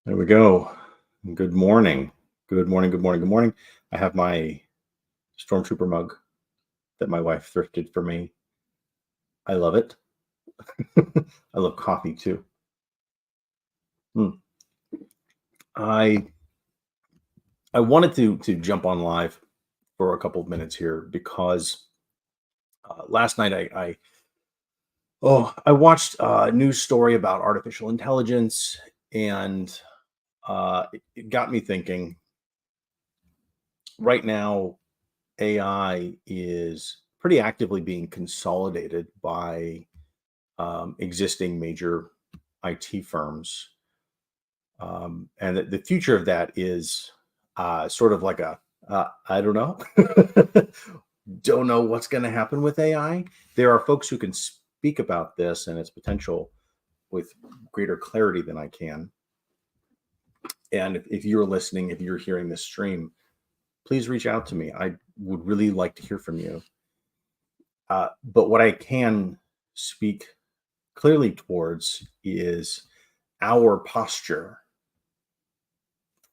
There we go. Good morning. Good morning. Good morning. Good morning. I have my Stormtrooper mug that my wife thrifted for me. I love it. I love coffee too. Mm. I I wanted to jump on live for a couple of minutes here because last night I watched a news story about artificial intelligence, and it got me thinking. Right now, AI is pretty actively being consolidated by existing major IT firms. And the future of that is sort of like I don't know. Don't know what's going to happen with AI. There are folks who can speak about this and its potential with greater clarity than I can. And if you're listening, if you're hearing this stream, please reach out to me. I would really like to hear from you. But what I can speak clearly towards is our posture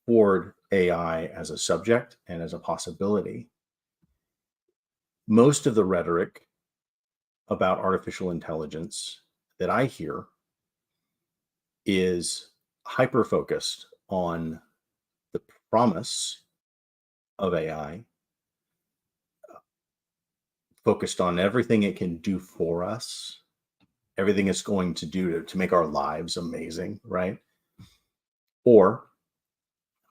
toward AI as a subject and as a possibility. Most of the rhetoric about artificial intelligence that I hear is hyper focused on the promise of AI, focused on everything it can do for us, everything it's going to do to make our lives amazing, right? Or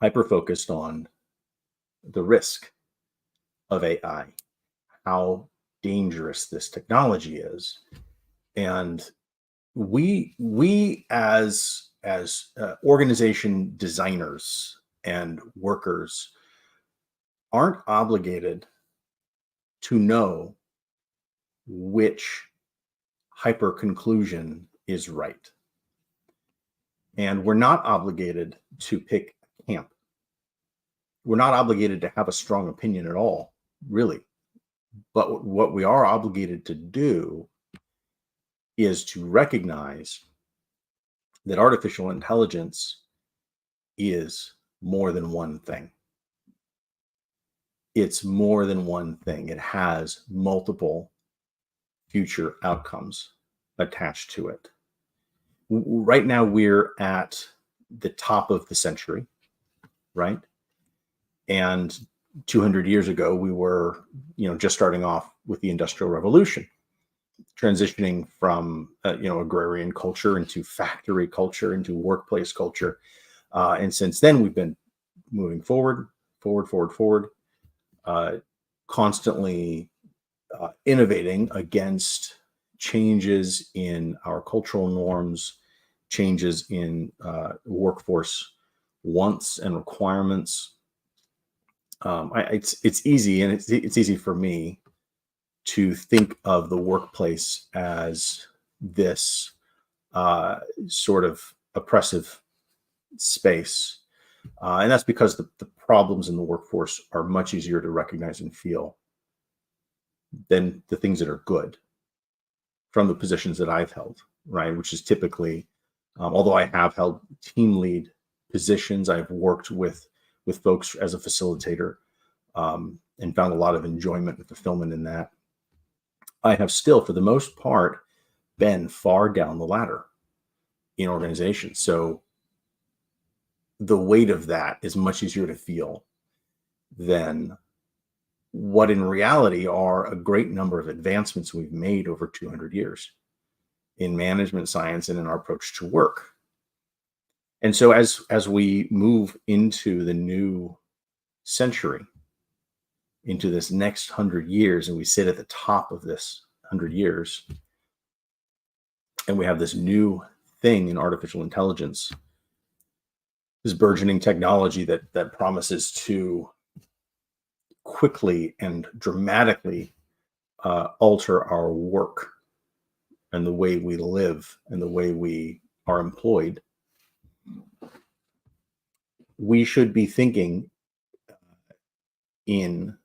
hyper focused on the risk of AI, how dangerous this technology is. And we as organization designers and workers aren't obligated to know which hyper conclusion is right. And we're not obligated to pick camp. We're not obligated to have a strong opinion at all, really. But what we are obligated to do is to recognize that artificial intelligence is more than one thing. It's more than one thing. It has multiple future outcomes attached to it. Right now, we're at the top of the century, right? And 200 years ago, we were, just starting off with the Industrial Revolution, transitioning from, agrarian culture into factory culture, into workplace culture. And since then, we've been moving forward, constantly innovating against changes in our cultural norms, changes in workforce wants and requirements. It's easy, and it's easy for me to think of the workplace as this sort of oppressive space. And that's because the problems in the workforce are much easier to recognize and feel than the things that are good from the positions that I've held, right? Which is typically, although I have held team lead positions, I've worked with folks as a facilitator, and found a lot of enjoyment and fulfillment in that. I have still, for the most part, been far down the ladder in organizations. So the weight of that is much easier to feel than what in reality are a great number of advancements we've made over 200 years in management science and in our approach to work. And so as we move into the new century, into this next 100 years, and we sit at the top of this 100 years, and we have this new thing in artificial intelligence, this burgeoning technology that promises to quickly and dramatically alter our work and the way we live and the way we are employed. We should be thinking in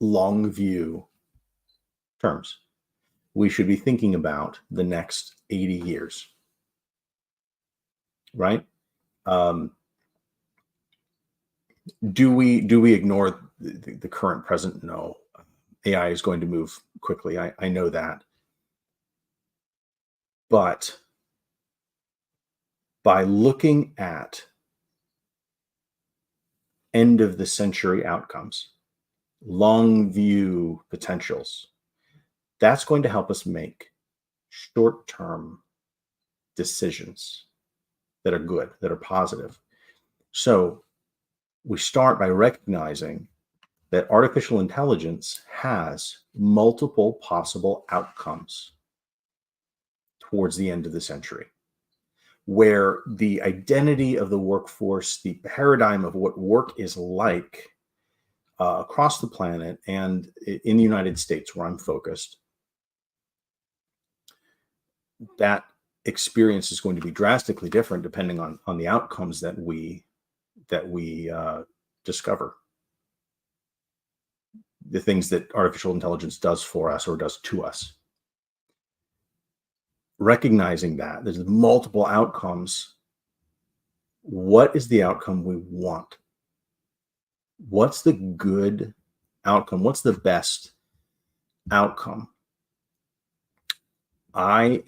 long view terms. We should be thinking about the next 80 years, right? Um, do we ignore the current present? No. AI is going to move quickly. I know that. But by looking at end of the century outcomes, long view potentials, that's going to help us make short term decisions that are good, that are positive. So we start by recognizing that artificial intelligence has multiple possible outcomes towards the end of the century, where the identity of the workforce, the paradigm of what work is like across the planet and in the United States, where I'm focused, that experience is going to be drastically different depending on the outcomes that we discover, the things that artificial intelligence does for us or does to us. Recognizing that there's multiple outcomes, what is the outcome we want? What's the good outcome? What's the best outcome? I'm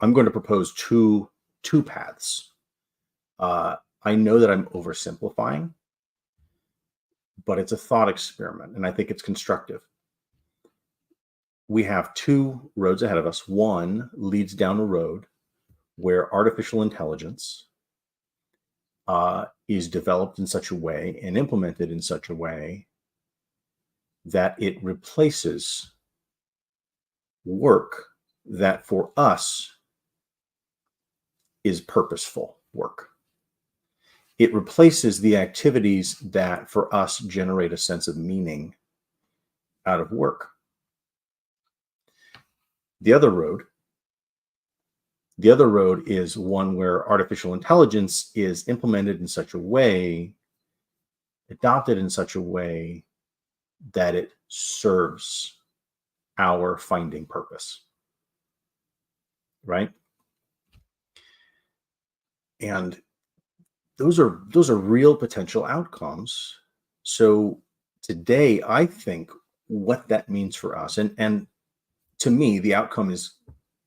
going to propose two paths. I know that I'm oversimplifying, but it's a thought experiment, and I think it's constructive. We have two roads ahead of us. One leads down a road where artificial intelligence is developed in such a way and implemented in such a way that it replaces work that for us is purposeful work. It replaces the activities that for us generate a sense of meaning out of work. The other road is one where artificial intelligence is implemented in such a way, adopted in such a way that it serves our finding purpose, right? And those are real potential outcomes. So today, I think what that means for us, and to me, the outcome is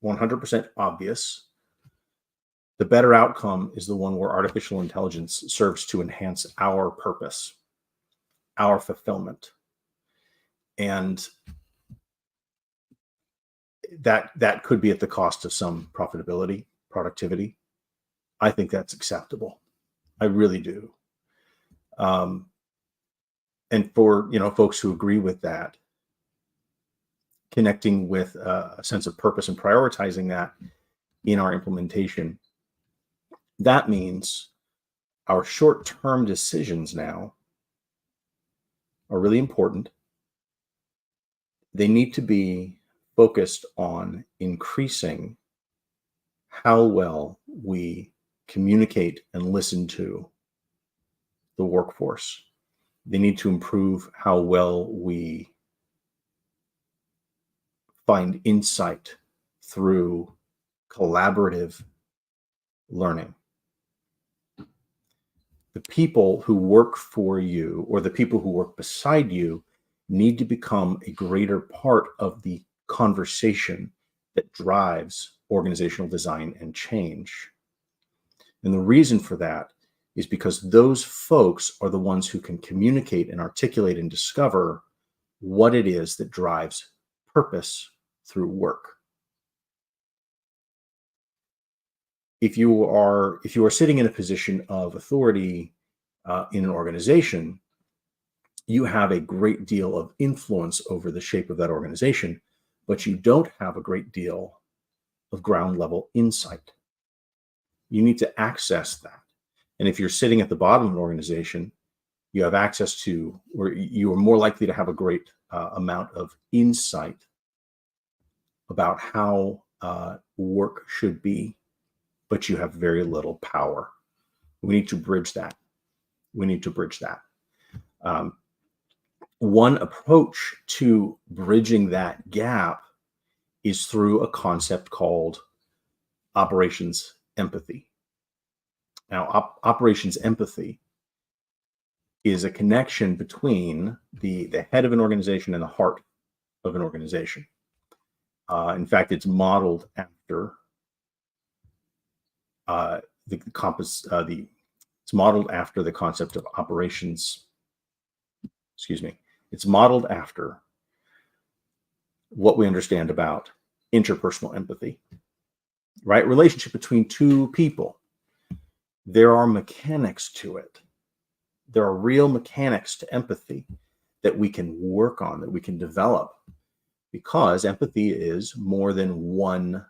100% obvious. The better outcome is the one where artificial intelligence serves to enhance our purpose, our fulfillment. And that could be at the cost of some profitability, productivity. I think that's acceptable. I really do. And for folks who agree with that, connecting with a sense of purpose and prioritizing that in our implementation, that means our short-term decisions now are really important. They need to be focused on increasing how well we communicate and listen to the workforce. They need to improve how well we find insight through collaborative learning. The people who work for you or the people who work beside you need to become a greater part of the conversation that drives organizational design and change. And the reason for that is because those folks are the ones who can communicate and articulate and discover what it is that drives purpose through work. If you are sitting in a position of authority in an organization, you have a great deal of influence over the shape of that organization, but you don't have a great deal of ground level insight. You need to access that. And if you're sitting at the bottom of an organization, you have access to, or you are more likely to have a great amount of insight about how work should be, but you have very little power. We need to bridge that. One approach to bridging that gap is through a concept called operations empathy. Now, operations empathy is a connection between the head of an organization and the heart of an organization. In fact, it's modeled after it's modeled after the concept of operations. Excuse me. It's modeled after what we understand about interpersonal empathy, right? Relationship between two people. There are mechanics to it. There are real mechanics to empathy that we can work on, that we can develop, because empathy is more than one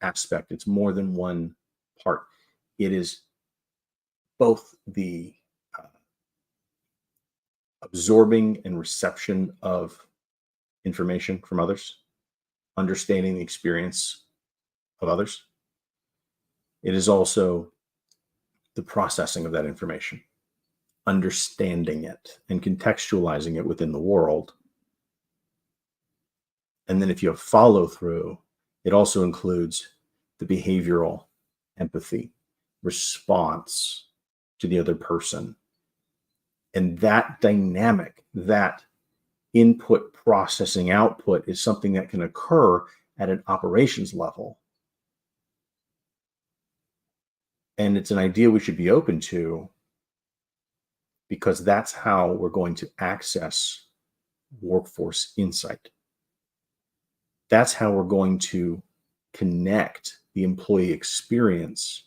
aspect. It's more than one part. It is both the absorbing and reception of information from others, understanding the experience of others. It is also the processing of that information, understanding it and contextualizing it within the world. And then if you have follow through, it also includes the behavioral empathy, response to the other person. And that dynamic, that input, processing, output is something that can occur at an operations level. And it's an idea we should be open to, because that's how we're going to access workforce insight. That's how we're going to connect the employee experience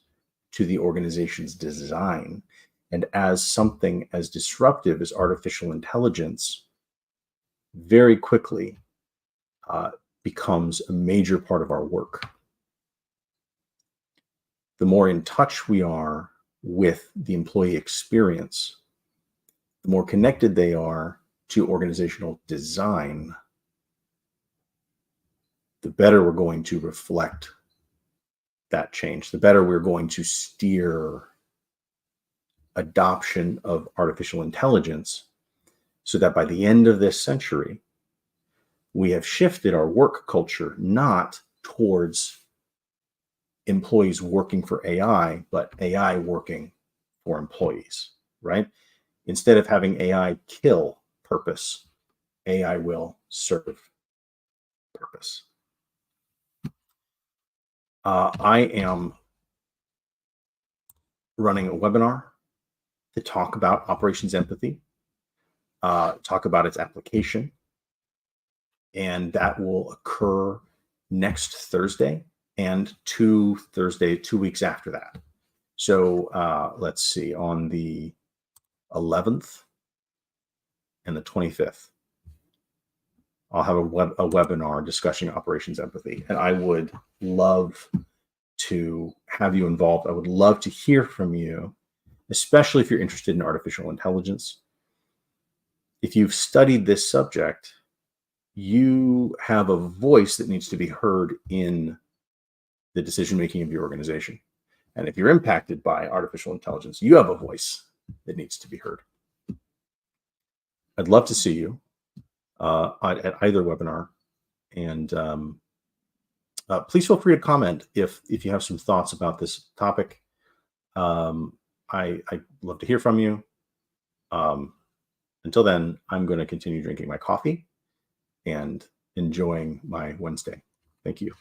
to the organization's design. And as something as disruptive as artificial intelligence very quickly becomes a major part of our work. The more in touch we are with the employee experience, the more connected they are to organizational design, the better we're going to reflect that change, the better we're going to steer adoption of artificial intelligence, so that by the end of this century, we have shifted our work culture not towards employees working for AI, but AI working for employees, right? Instead of having AI kill purpose, AI will serve purpose. I am running a webinar to talk about operations empathy, talk about its application, and that will occur next Thursday and 2 weeks after that. So let's see, on the 11th and the 25th, I'll have a webinar discussing operations empathy, and I would love to have you involved. I would love to hear from you, especially if you're interested in artificial intelligence. If you've studied this subject, you have a voice that needs to be heard in the decision-making of your organization. And if you're impacted by artificial intelligence, you have a voice that needs to be heard. I'd love to see you at either webinar. And please feel free to comment if you have some thoughts about this topic. I'd love to hear from you. Until then, I'm going to continue drinking my coffee and enjoying my Wednesday. Thank you.